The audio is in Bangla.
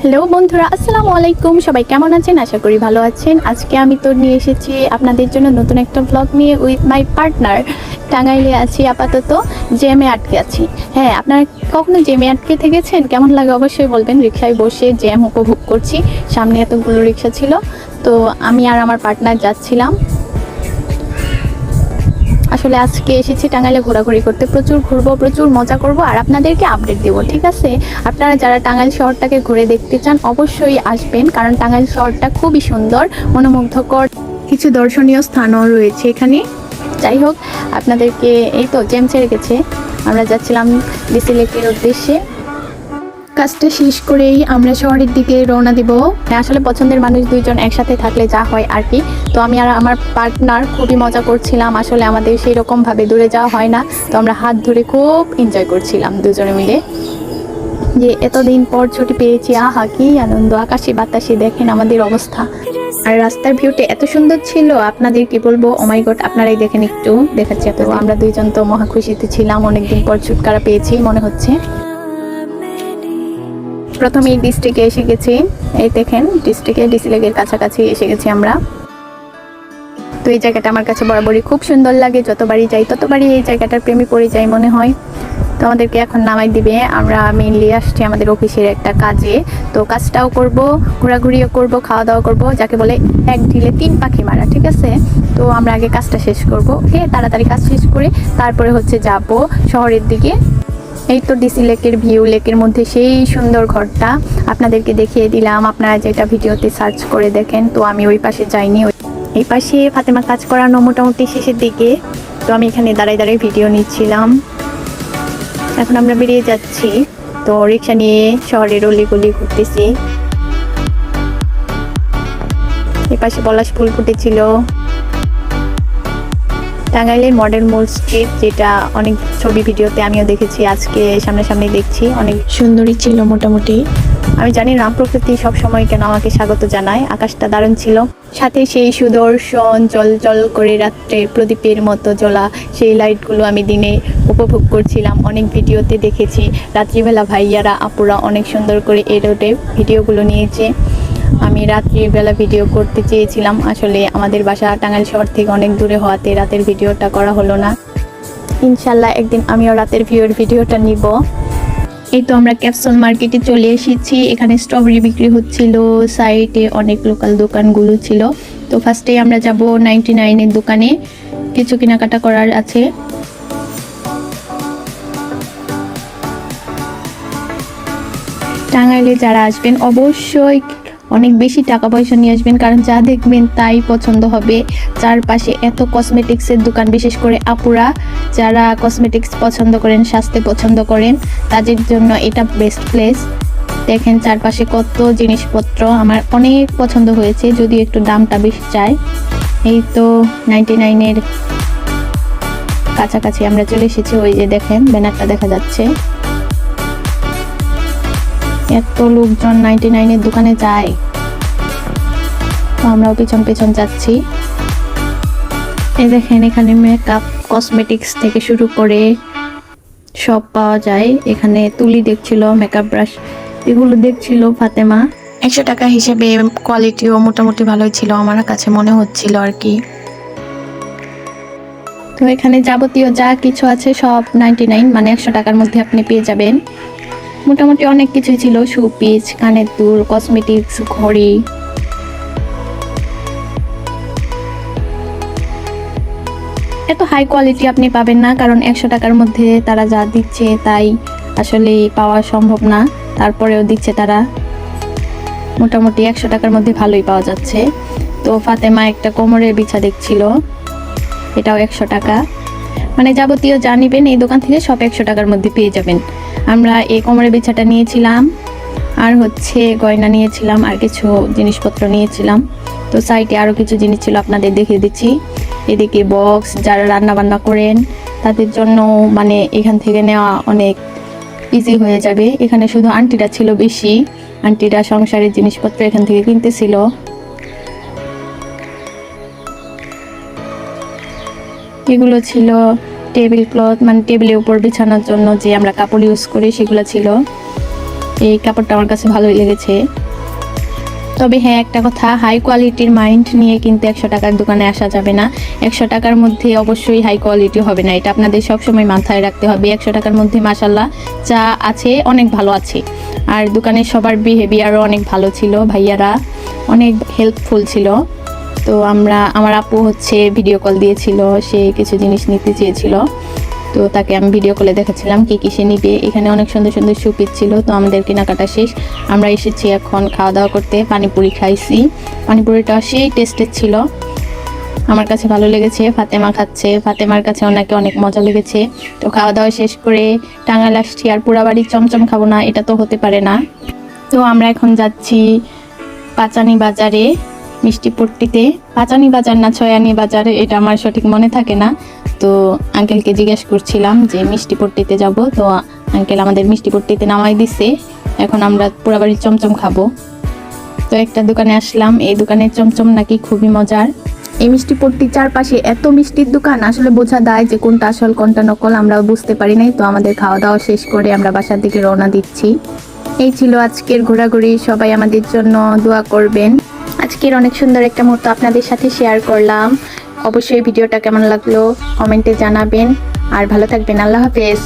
হ্যালো বন্ধুরা, আসসালামু আলাইকুম। সবাই কেমন আছেন? আশা করি ভালো আছেন। আজকে আমি তো নিয়ে এসেছি আপনাদের জন্য নতুন একটা ব্লগ নিয়ে উইথ মাই পার্টনার। টাঙ্গাইলে আছি আপাতত, জ্যামে আটকে আছি। হ্যাঁ, আপনারা কখনো জ্যামে আটকে থেকেছেন? কেমন লাগে অবশ্যই বলবেন। রিক্সায় বসে জ্যাম উপভোগ করছি, সামনে এতগুলো রিক্সা ছিল। তো আমি আর আমার পার্টনার যাচ্ছিলাম। আসলে আজকে এসেছি টাঙ্গাইলে ঘোরাঘুরি করতে, প্রচুর ঘুরবো, প্রচুর মজা করব আর আপনাদেরকে আপডেট দেবো, ঠিক আছে? আপনারা যারা টাঙ্গাইল শহরটাকে ঘুরে দেখতে চান অবশ্যই আসবেন, কারণ টাঙ্গাইল শহরটা খুবই সুন্দর, মনোমুগ্ধকর। কিছু দর্শনীয় স্থানও রয়েছে এখানে। যাই হোক, আপনাদেরকে এই তো জ্যাম ছেড়ে গেছে, আমরা যাচ্ছিলাম ডিসি লেকের উদ্দেশ্যে। কাজটা শেষ করেই আমরা শহরের দিকে রওনা দিব। আসলে পছন্দের মানুষ দুইজন একসাথে থাকলে যা হয় আর কি। তো আমি আর আমার পার্টনার খুবই মজা করছিলাম। আসলে আমাদের সেই রকম ভাবে দূরে যাওয়া হয় না, তো আমরা হাত ধরে খুব এনজয় করছিলাম দুজনে মিলে, যে এতদিন পর ছুটি পেয়েছি। আহা কি আনন্দ! আকাশে বাতাসে দেখেন আমাদের অবস্থা, আর রাস্তার ভিউটা এত সুন্দর ছিল, আপনাদের কি বলবো। ও মাই গড, আপনারাই দেখেন, একটু দেখাচ্ছি। তো আমরা দুইজন তো মহা খুশিতে ছিলাম, অনেকদিন পর ছুটকারা পেয়েছি মনে হচ্ছে। প্রথমে এই ডিস্ট্রিক্টে এসে গেছি, এই দেখেন ডিস্ট্রিক্টে ডিসি লেকের কাছাকাছি এসে গেছি আমরা। তো এই জায়গাটা আমার কাছে বরাবরই খুব সুন্দর লাগে, যতবারই যাই ততবারই এই জায়গাটার প্রেমে পড়ে যাই মনে হয়। তো আমাদেরকে এখন নামাই দিবে, আমরা মেইনলি আসছি আমাদের অফিসের একটা কাজে। তো কাজটাও করব, ঘোরাঘুরিও করব, খাওয়া দাওয়া করব, যাকে বলে এক ঢিলে তিন পাখি মারা, ঠিক আছে? তো আমরা আগে কাজটা শেষ করব, ওকে? তাড়াতাড়ি কাজ শেষ করে তারপরে হচ্ছে যাব শহরের দিকে। এই তো ডিসি লেকের ভিউ, লেকের মধ্যে সেই সুন্দর ঘরটা আপনাদেরকে দেখিয়ে দিলাম। আপনারা যেটা ভিডিওতে সার্চ করে দেখেন। তো আমি ওই পাশে যাইনি, এই পাশে ফাতেমা কাজ করানো মোটামুটি শেষের দিকে। তো আমি এখানে দাঁড়াই দাঁড়াই ভিডিও নিচ্ছিলাম। এখন আমরা বেরিয়ে যাচ্ছি, তো রিক্সা নিয়ে শহরের অলিগলি ঘুরতেছি। এই পাশে পলাশ ফুল ফুটেছিল। টাঙ্গাইলের মডার্ন মোড় স্ট্রিট, যেটা অনেক ছবি ভিডিওতে আমিও দেখেছি, আজকে সামনাসামনি দেখছি, অনেক সুন্দরই ছিল মোটামুটি। আমি জানি না প্রকৃতি সবসময় কেন আমাকে স্বাগত জানায়। আকাশটা দারুণ ছিল, সাথে সেই সুদর্শন জল জল করে রাত্রে প্রদীপের মতো জ্বলা সেই লাইটগুলো আমি দিনে উপভোগ করছিলাম। অনেক ভিডিওতে দেখেছি রাত্রিবেলা ভাইয়ারা আপুরা অনেক সুন্দর করে এই রোডে ভিডিওগুলো নিয়েছে। আমি রাত্রিবেলা ভিডিও করতে চেয়েছিলাম, আসলে আমাদের বাসা টাঙ্গাইল শহর থেকে অনেক দূরে হওয়াতে রাতের ভিডিওটা করা হলো না। ইনশাল্লাহ একদিন আমিও রাতের ভিডিওটা নিব। এই তো আমরা ক্যাপসুল মার্কেটে চলে এসেছি, এখানে স্ট্রবেরি বিক্রি হচ্ছিল, সাইডে অনেক লোকাল দোকানগুলো ছিল। তো ফার্স্টেই আমরা যাব 99-এর দোকানে, কিছু কেনাকাটা করার আছে। টাঙ্গাইলে যারা আসবেন অবশ্যই অনেক বেশি টাকা পয়সা নিয়ে আসবেন, কারণ যা দেখবেন তাই পছন্দ হবে। চারপাশে এত কসমেটিক্সের দোকান, বিশেষ করে আপুরা যারা কসমেটিক্স পছন্দ করেন, স্বাস্থ্য পছন্দ করেন, তাদের জন্য এটা বেস্ট প্লেস। দেখেন চারপাশে কত জিনিসপত্র, আমার অনেক পছন্দ হয়েছে, যদিও একটু দামটা বেশি চায়। এই তো 99-এর কাছাকাছি আমরা চলে এসেছি, ওই যে দেখেন ব্যানারটা দেখা যাচ্ছে। এত লোকজন 99-এর দোকানে যায়, তো আমরাও পেছন পেছন যাচ্ছি। এই দেখেন এখানে মেকআপ, কসমেটিক্স থেকে শুরু করে সব পাওয়া যায়। এখানে তুলি দেখছিল, মেকআপ ব্রাশ এগুলো দেখছিল ফাতেমা। 100 টাকা হিসেবে কোয়ালিটিও মোটামুটি ভালোই ছিল আমার কাছে মনে হচ্ছিল আর কি। তো এখানে যাবতীয় যা কিছু আছে সব 99, মানে 100 টাকার মধ্যে আপনি পেয়ে যাবেন। মোটামুটি অনেক কিছুই ছিল, শোপিস, কানের দুল, কসমেটিক্স, ঘড়ি। এত হাই কোয়ালিটি আপনি পাবেন না, কারণ 100 টাকার মধ্যে তারা যা দিচ্ছে তাই আসলে পাওয়া সম্ভব না। তারপরেও দিচ্ছে তারা, মোটামুটি 100 টাকার মধ্যে ভালোই পাওয়া যাচ্ছে। তো ফাতেমা একটা কোমরের বিছা দেখছিল, এটাও 100 টাকা। মানে যাবতীয় যা নিবেন এই দোকান থেকে সব 100 টাকার মধ্যে পেয়ে যাবেন। আমরা এই কোমরের বিছাটা নিয়েছিলাম, আর হচ্ছে গয়না নিয়েছিলাম, আর কিছু জিনিসপত্র নিয়েছিলাম। তো সাইডে আরও কিছু জিনিস ছিল, আপনাদের দেখিয়ে দিচ্ছি। এদিকে বক্স, যারা রান্না বান্না করেন তাদের জন্য মানে এখান থেকে নেওয়া অনেক ইজি হয়ে যাবে। এখানে শুধু আন্টিরা ছিল বেশি, আন্টিরা সংসারের জিনিসপত্র এখান থেকে কিনতেছিল। এগুলো ছিল টেবিল ক্লথ, মানে টেবিলের উপর বিছানোর জন্য যে আমরা কাপড় ইউজ করি সেগুলো ছিল। এই কাপড়টা আমার কাছে ভালোই লেগেছে। তবে হ্যাঁ, একটা কথা, হাই কোয়ালিটির মাইন্ড নিয়ে কিন্তু 100 টাকার দোকানে আসা যাবে না। 100 টাকার মধ্যে অবশ্যই হাই কোয়ালিটি হবে না, এটা আপনাদের সবসময় মাথায় রাখতে হবে। 100 টাকার মধ্যে মাশাল্লাহ যা আছে অনেক ভালো আছে। আর দোকানের সবার বিহেভিয়ারও অনেক ভালো ছিল, ভাইয়ারা অনেক হেল্পফুল ছিল। তো আমার আপু হচ্ছে ভিডিও কল দিয়েছিল, সে কিছু জিনিস নিতে চেয়েছিল, তো তাকে আমি ভিডিও কলে দেখাচ্ছিলাম কি কি সে নিবে। এখানে অনেক সুন্দর সুন্দর শোপিস ছিল। তো আমাদের কেনাকাটা শেষ, আমরা এসেছি এখন খাওয়া দাওয়া করতে। পানিপুরি খাইছি, পানিপুরিটা সেই টেস্টের ছিল, আমার কাছে ভালো লেগেছে। ফাতেমা খাচ্ছে, ফাতেমার কাছে ওনাকে অনেক মজা লেগেছে। তো খাওয়া দাওয়া শেষ করে টাঙ্গাইল আসছি, আর পুরা বাড়ি চমচম খাবো না, এটা তো হতে পারে না। তো আমরা এখন যাচ্ছি পাচানি বাজারে, মিষ্টিপট্টিতে। পাচানি বাজার না ছয়ানি বাজারে, এটা আমার সঠিক মনে থাকে না। তো আঙ্কেলকে জিজ্ঞেস করছিলাম যে মিষ্টিপট্টিতে যাব, তো আঙ্কেল আমাদের মিষ্টিপট্টিতে নামাই দিছে। এখন আমরা পুরা বাড়ির চমচম খাবো। তো একটা দোকানে আসলাম, এই দোকানের চমচম নাকি খুবই মজার। এই মিষ্টিপট্টির চারপাশে এত মিষ্টির দোকান, আসলে বোঝা দায় যে কোনটা আসল কোনটা নকল, আমরাও বুঝতে পারি নাই। তো আমাদের খাওয়া দাওয়া শেষ করে আমরা বাসার দিকে রওনা দিচ্ছি। এই ছিল আজকের ঘোরাঘুরি, সবাই আমাদের জন্য দোয়া করবেন। আজকের অনেক সুন্দর একটা মুহূর্ত আপনাদের সাথে শেয়ার করলাম। অবশ্যই ভিডিওটা কেমন লাগলো কমেন্টে জানাবেন, আর ভালো থাকবেন। আল্লাহ হাফেজ।